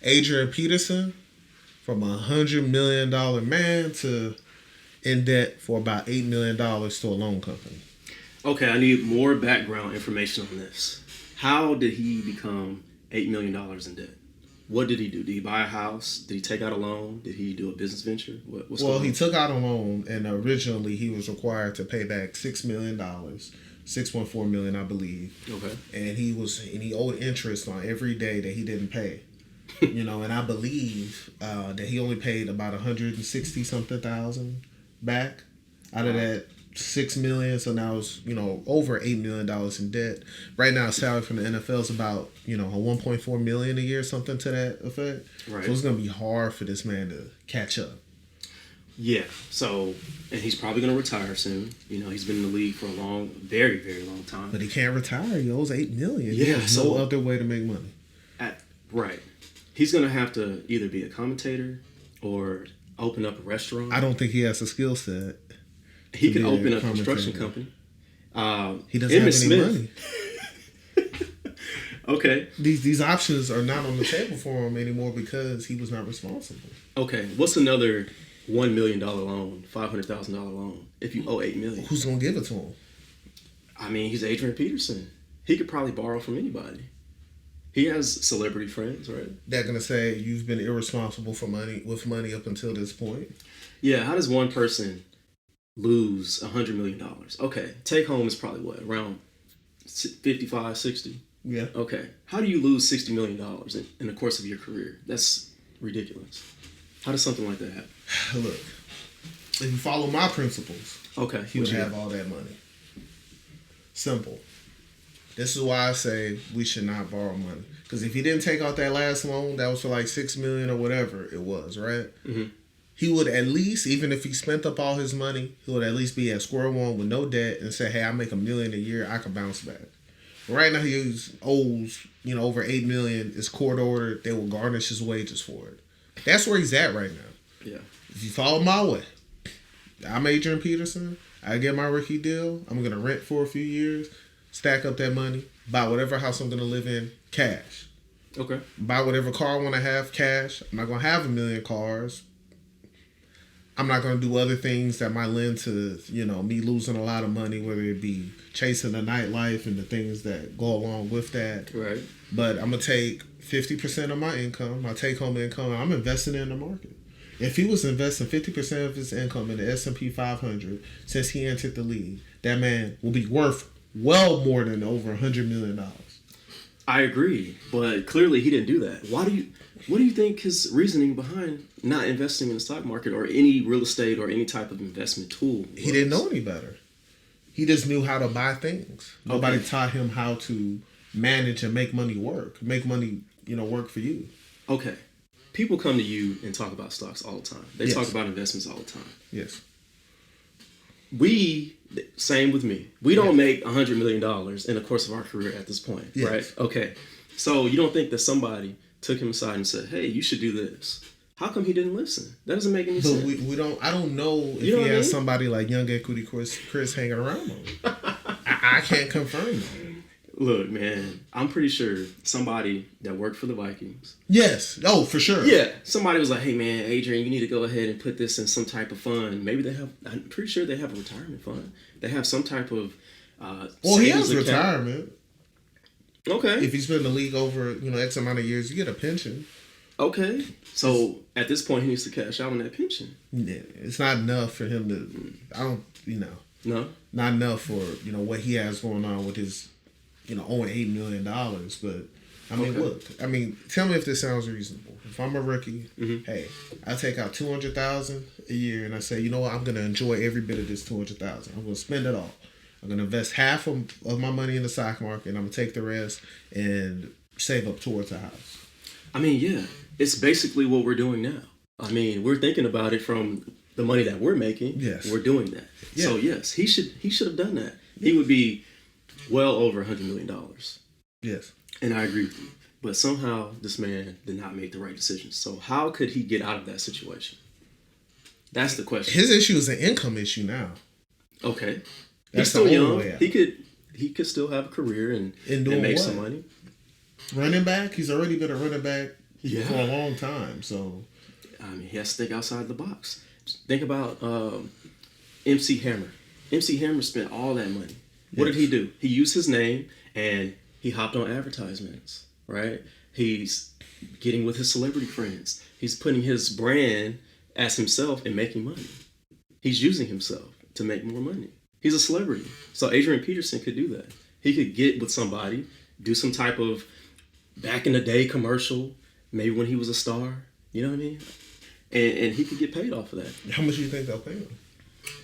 Adrian Peterson from $100 million man to in debt for about $8 million to a loan company. Okay, I need more background information on this. How did he become $8 million in debt? What did he do? Did he buy a house? Did he take out a loan? Did he do a business venture? Well, he took out a loan, and originally he was required to pay back $6 million, $6.4 million, I believe. Okay. And he owed interest on every day that he didn't pay. And I believe that he only paid about 160 something thousand back out of that $6 million. So now it's over $8 million in debt. Right now, his salary from the NFL is about a $1.4 million a year, something to that effect. Right. So it's gonna be hard for this man to catch up. Yeah. So, and he's probably gonna retire soon. He's been in the league for a long, very, very long time. But he can't retire. He owes $8 million. Yeah. He has no other way to make money. Right. He's gonna have to either be a commentator or open up a restaurant. I don't think he has the skill set. He could open a construction company. He doesn't have any money. Okay. These options are not on the table for him anymore because he was not responsible. Okay. What's another $1 million loan, $500,000 loan if you owe $8 million? Who's gonna give it to him? I mean, he's Adrian Peterson. He could probably borrow from anybody. He has celebrity friends, right? They're gonna say you've been irresponsible with money up until this point. Yeah. How does one person lose $100 million? Okay. Take home is probably what, around 55, 60? Yeah. Okay. How do you lose $60 million in the course of your career? That's ridiculous. How does something like that happen? Look, if you follow my principles, okay, he would have all that money. Simple. This is why I say we should not borrow money. Because if he didn't take out that last loan, that was for like $6 million or whatever it was, right? Mm-hmm. He would at least, even if he spent up all his money, he would at least be at square one with no debt and say, hey, I make $1 million a year, I can bounce back. Right now he owes, over $8 million. It's court ordered. They will garnish his wages for it. That's where he's at right now. Yeah. If you follow my way, I'm Adrian Peterson. I get my rookie deal. I'm going to rent for a few years, stack up that money, buy whatever house I'm going to live in, cash. Okay. Buy whatever car I want to have, cash. I'm not going to have 1 million cars. I'm not going to do other things that might lend to, me losing a lot of money, whether it be chasing the nightlife and the things that go along with that. Right. But I'm going to take 50% of my income, my take-home income, and I'm investing in the market. If he was investing 50% of his income in the S&P 500 since he entered the league, that man will be worth well more than over $100 million. I agree, but clearly he didn't do that. What do you think his reasoning behind not investing in the stock market or any real estate or any type of investment tool was? He didn't know any better. He just knew how to buy things. Nobody taught him how to manage and make money work. Make money, work for you. Okay. People come to you and talk about stocks all the time. They talk about investments all the time. Yes. Same with me. We don't make $100 million in the course of our career at this point, right? Okay. So you don't think that somebody took him aside and said, hey, you should do this. How come he didn't listen? That doesn't make any sense. I don't know if he has somebody like Young Equity Chris hanging around him. I can't confirm that. Look, man, I'm pretty sure somebody that worked for the Vikings. Yes. Oh, for sure. Yeah. Somebody was like, hey, man, Adrian, you need to go ahead and put this in some type of fund. Maybe I'm pretty sure they have a retirement fund. They have some type of he has retirement. Okay. If he's been in the league over, X amount of years, you get a pension. Okay. So at this point, he needs to cash out on that pension. Yeah. It's not enough for him to, No? Not enough for, what he has going on with his, owing $8 million. But, look, tell me if this sounds reasonable. If I'm a rookie, hey, I take out $200,000 a year and I say, you know what, I'm going to enjoy every bit of this $200,000. I'm going to spend it all. I'm going to invest half of my money in the stock market and I'm going to take the rest and save up towards a house. Yeah, it's basically what we're doing now. We're thinking about it from the money that we're making. Yes. We're doing that. Yeah. So, yes, he should have done that. Yeah. He would be well over $100 million. Yes. And I agree with you. But somehow this man did not make the right decision. So how could he get out of that situation? That's the question. His issue is an income issue now. Okay. That's He's still young. Way out. He could still have a career and doing make what? some money. Running back? He's already been a running back for a long time. So, I mean, he has to think outside the box. Think about MC Hammer. MC Hammer spent all that money. What did he do? He used his name and he hopped on advertisements, right? He's getting with his celebrity friends. He's putting his brand as himself and making money. He's using himself to make more money. He's a celebrity. So Adrian Peterson could do that. He could get with somebody, do some type of back in the day commercial, maybe when he was a star, you know what I mean? And he could get paid off of that. How much do you think they'll pay him?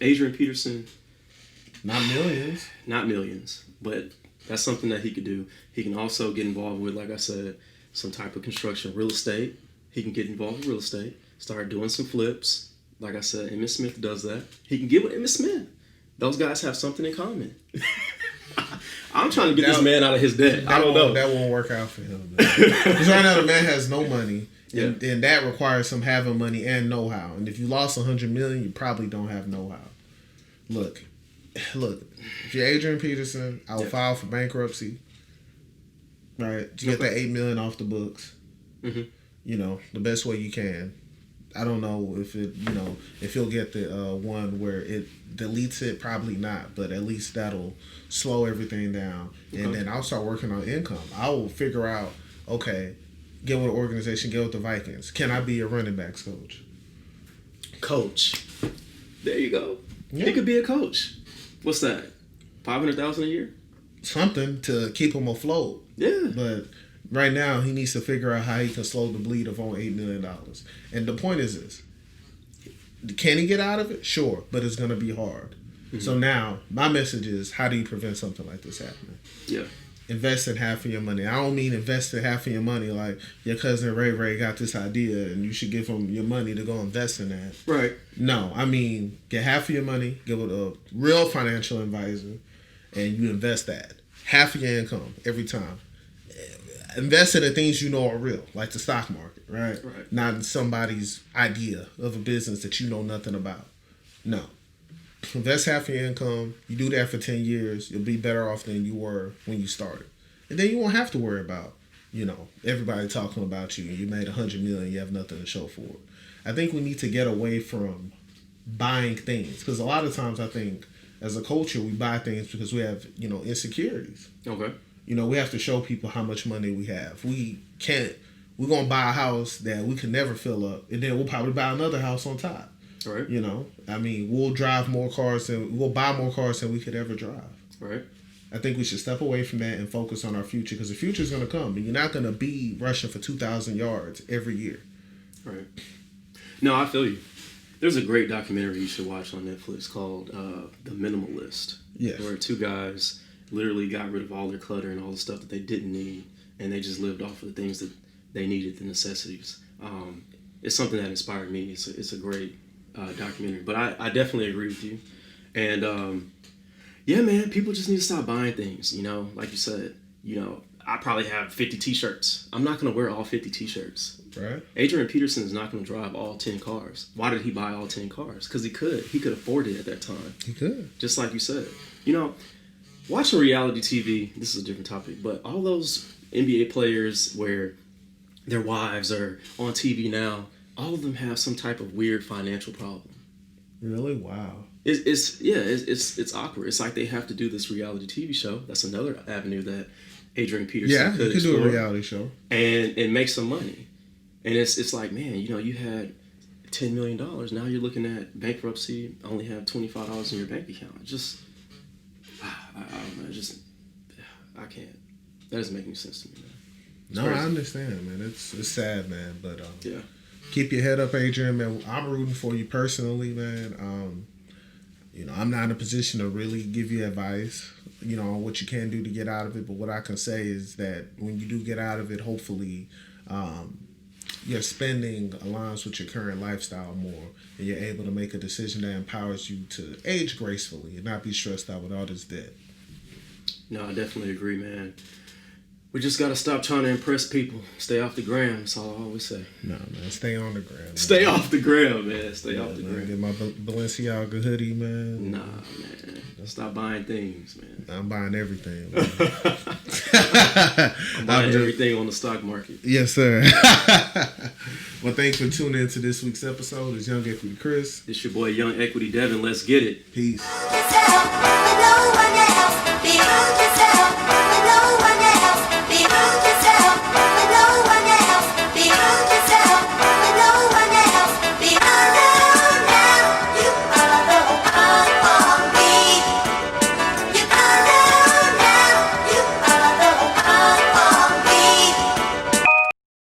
Adrian Peterson. Not millions. Not millions, but that's something that he could do. He can also get involved with, like I said, some type of construction, real estate. He can get involved with real estate, start doing some flips. Like I said, Emmitt Smith does that. He can get with Emmitt Smith. Those guys have something in common. I'm trying to get this man out of his debt. I don't know. That won't work out for him. Because right now the man has no money. And that requires him having money and know-how. And if you lost $100 million, you probably don't have know-how. Look, if you're Adrian Peterson, I will file for bankruptcy. Right? To get that $8 million off the books. Mm-hmm. You know, the best way you can. I don't know if he'll get the one where it deletes it, probably not, but at least that'll slow everything down. Okay. And then I'll start working on income. I will figure out, okay, get with an organization, get with the Vikings. Can I be a running backs coach? Coach. There you go. Yeah. He could be a coach. What's that? $500,000 a year? Something to keep him afloat. Yeah. But right now, he needs to figure out how he can slow the bleed of only $8 million. And the point is this. Can he get out of it? Sure. But it's going to be hard. Mm-hmm. So now, my message is, how do you prevent something like this happening? Yeah. Invest in half of your money. I don't mean invest in half of your money like your cousin Ray got this idea and you should give him your money to go invest in that. Right. No, I mean, get half of your money, give it a real financial advisor, and you invest that. Half of your income every time. Invest in the things you know are real, like the stock market, right? Not in somebody's idea of a business that you know nothing about. No. Invest half your income. You do that for 10 years. You'll be better off than you were when you started. And then you won't have to worry about, everybody talking about you. You made $100 million. You have nothing to show for it. I think we need to get away from buying things. Because a lot of times I think as a culture, we buy things because we have, insecurities. Okay. We have to show people how much money we have. We're going to buy a house that we can never fill up. And then we'll probably buy another house on top. Right. We'll drive more cars we'll buy more cars than we could ever drive. Right. I think we should step away from that and focus on our future because the future is going to come. And you're not going to be rushing for 2,000 yards every year. Right. No, I feel you. There's a great documentary you should watch on Netflix called The Minimalist. Yes. Where two guys literally got rid of all their clutter and all the stuff that they didn't need, and they just lived off of the things that they needed, the necessities. It's something that inspired me. It's a great documentary, but I definitely agree with you. And yeah, man, people just need to stop buying things. Like you said, I probably have 50 t-shirts. I'm not going to wear all 50 t-shirts. Right. Adrian Peterson is not going to drive all 10 cars. Why did he buy all 10 cars? Because he could afford it at that time. He could. Just like you said. Watching reality TV, this is a different topic, but all those NBA players where their wives are on TV now, all of them have some type of weird financial problem. Really? Wow. It's awkward. It's like they have to do this reality TV show. That's another avenue that Adrian Peterson could explore. Do a reality show and make some money. And it's like, man, you had $10 million. Now you're looking at bankruptcy. Only have $25 in your bank account. I don't know. I can't. That doesn't make any sense to me, man. No, crazy. I understand, man. It's sad, man. But yeah. Keep your head up, Adrian, man. I'm rooting for you personally, man. I'm not in a position to really give you advice, on what you can do to get out of it. But what I can say is that when you do get out of it, hopefully, your spending aligns with your current lifestyle more, and you're able to make a decision that empowers you to age gracefully and not be stressed out with all this debt. No, I definitely agree, man. We just got to stop trying to impress people. Stay off the gram. That's all I always say. No, man. Stay on the gram. Man. Stay off the gram, man. Stay off the gram. Get my Balenciaga hoodie, man. Nah, man. Stop buying things, man. I'm buying everything, man. I'm buying everything on the stock market. Yes, sir. Well, thanks for tuning in to this week's episode. It's Young Equity Chris. It's your boy Young Equity Devin. Let's get it. Peace.